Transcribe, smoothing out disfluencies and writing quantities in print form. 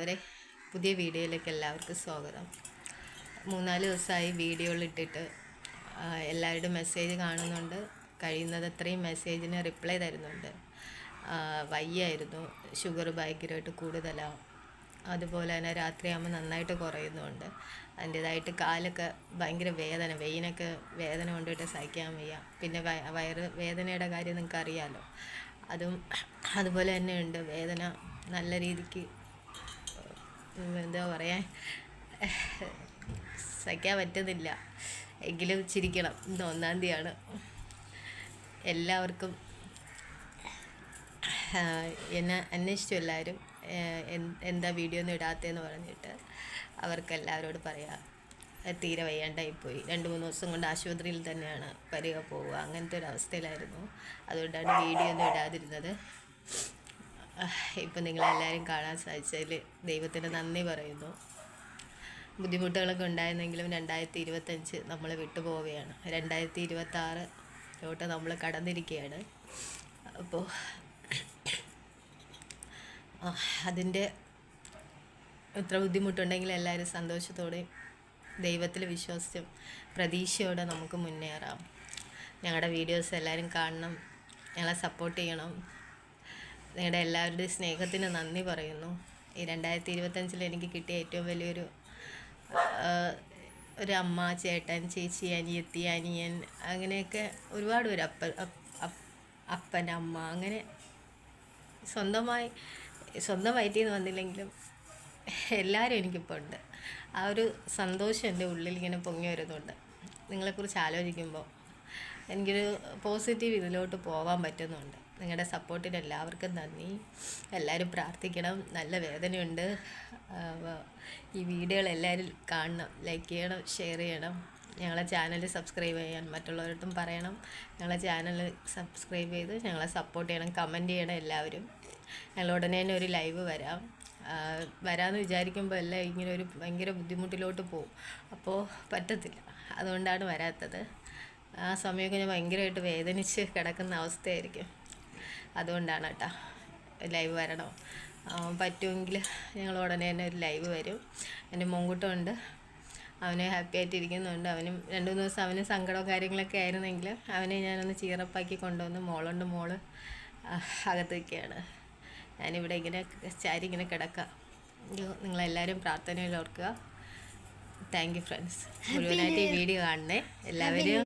പ്രിയപ്പെട്ടവരെ, പുതിയ വീഡിയോയിലേക്ക് എല്ലാവർക്കും സ്വാഗതം. 3-4 ദിവസമായി വീഡിയോയിലിട്ടിട്ട് എല്ലാവരുടെയും മെസ്സേജ് കാണുന്നുണ്ട്. കഴിയുന്നത് അത്രയും മെസ്സേജിന് റിപ്ലൈ തരുന്നുണ്ട്. വയ്യായിരുന്നു, ഷുഗർ ഭയങ്കരമായിട്ട് കൂടുതലാണ്. അതുപോലെ തന്നെ രാത്രിയാകുമ്പോൾ നന്നായിട്ട് കുറയുന്നുണ്ട്. അതിൻ്റേതായിട്ട് കാലൊക്കെ ഭയങ്കര വേദന, വെയിനൊക്കെ വേദന കൊണ്ടിട്ട് സഹിക്കാൻ വയ്യ. പിന്നെ വയറ് വേദനയുടെ കാര്യം നിങ്ങൾക്ക് അറിയാമല്ലോ. അതുപോലെ തന്നെ ഉണ്ട് വേദന നല്ല രീതിക്ക്. എന്താ പറയാൻ, സഹിക്കാൻ പറ്റുന്നില്ല. എങ്കിലും ചിരിക്കണം. ഇന്ന് 1-ാം തീയതിയാണ്. എല്ലാവർക്കും എന്നെ അന്വേഷിച്ചു എല്ലാവരും എന്താ വീഡിയോ ഒന്നും ഇടാത്തതെന്ന് പറഞ്ഞിട്ട്. അവർക്ക് എല്ലാവരോടും പറയാം, തീരെ വയ്യാണ്ടായിപ്പോയി. 2-3 ദിവസം കൊണ്ട് ആശുപത്രിയിൽ തന്നെയാണ്, വരിക പോവുക, അങ്ങനത്തെ ഒരു അവസ്ഥയിലായിരുന്നു. അതുകൊണ്ടാണ് വീഡിയോ ഒന്നും ഇടാതിരുന്നത്. ഇപ്പം നിങ്ങളെല്ലാവരും കാണാൻ സാധിച്ചതിൽ ദൈവത്തിന് നന്ദി പറയുന്നു. ബുദ്ധിമുട്ടുകളൊക്കെ ഉണ്ടായിരുന്നെങ്കിലും 2025 നമ്മൾ വിട്ടുപോവുകയാണ്. 2026 നമ്മൾ കടന്നിരിക്കുകയാണ്. അപ്പോൾ അതിൻ്റെ എത്ര ബുദ്ധിമുട്ടുണ്ടെങ്കിലും എല്ലാവരും സന്തോഷത്തോടെയും ദൈവത്തിൽ വിശ്വസിച്ചും പ്രതീക്ഷയോടെ നമുക്ക് മുന്നേറാം. ഞങ്ങളുടെ വീഡിയോസ് എല്ലാവരും കാണണം, ഞങ്ങളെ സപ്പോർട്ട് ചെയ്യണം. നിങ്ങളുടെ എല്ലാവരുടെയും സ്നേഹത്തിന് നന്ദി പറയുന്നു. ഈ 2025 എനിക്ക് കിട്ടിയ ഏറ്റവും വലിയൊരു ഒരു അമ്മ, ചേട്ടൻ, ചേച്ചി, അനിയത്തി, അനിയൻ, അങ്ങനെയൊക്കെ ഒരുപാട് പേര്, അപ്പൻ, അമ്മ, അങ്ങനെ സ്വന്തം വയറ്റിൽ നിന്ന് വന്നില്ലെങ്കിലും എല്ലാവരും എനിക്കിപ്പോൾ ഉണ്ട്. ആ ഒരു സന്തോഷം എൻ്റെ ഉള്ളിൽ ഇങ്ങനെ പൊങ്ങി വരുന്നുണ്ട്. നിങ്ങളെക്കുറിച്ച് ആലോചിക്കുമ്പോൾ എനിക്കൊരു പോസിറ്റീവ് ഇതിലോട്ട് പോകാൻ പറ്റുന്നുണ്ട്. നിങ്ങളുടെ സപ്പോർട്ടിന് എല്ലാവർക്കും നന്ദി. എല്ലാവരും പ്രാർത്ഥിക്കണം. നല്ല വേദനയുണ്ട്. ഈ വീഡിയോകൾ എല്ലാവരും കാണണം, ലൈക്ക് ചെയ്യണം, ഷെയർ ചെയ്യണം. ഞങ്ങളെ ചാനൽ സബ്സ്ക്രൈബ് ചെയ്യാൻ മറ്റുള്ളവരോട്ടും പറയണം. ഞങ്ങളെ ചാനൽ സബ്സ്ക്രൈബ് ചെയ്ത് ഞങ്ങളെ സപ്പോർട്ട് ചെയ്യണം, കമൻറ്റ് ചെയ്യണം എല്ലാവരും. ഞങ്ങൾ ഉടനെ തന്നെ ഒരു ലൈവ് വരാമെന്ന് വിചാരിക്കുമ്പോൾ എല്ലാം ഇങ്ങനെ ഒരു ഭയങ്കര ബുദ്ധിമുട്ടിലോട്ട് പോകും. അപ്പോൾ പറ്റത്തില്ല, അതുകൊണ്ടാണ് വരാത്തത്. ആ സമയമൊക്കെ ഞാൻ ഭയങ്കരമായിട്ട് വേദനിച്ച് കിടക്കുന്ന അവസ്ഥയായിരിക്കും. അതുകൊണ്ടാണ് കേട്ടോ ലൈവ് വരണം. പറ്റുമെങ്കിൽ ഞങ്ങൾ ഉടനെ തന്നെ ഒരു ലൈവ് വരും. എൻ്റെ മോങ്കുട്ടമുണ്ട്, അവനെ ഹാപ്പി ആയിട്ടിരിക്കുന്നുണ്ട്. അവനും 2-3 ദിവസം അവന് സങ്കടവും കാര്യങ്ങളൊക്കെ ആയിരുന്നെങ്കിൽ അവനെ ഞാനൊന്ന് ചീറപ്പാക്കി കൊണ്ടുവന്ന്, മോള് അകത്ത് വയ്ക്കുകയാണ്. ഞാനിവിടെ ഇങ്ങനെ ചാരി ഇങ്ങനെ കിടക്കാം. നിങ്ങളെല്ലാവരും പ്രാർത്ഥനയിൽ ഓർക്കുക. Thank you friends. മുഴുവനായിട്ട് ഈ വീഡിയോ കാണണേ എല്ലാവരും.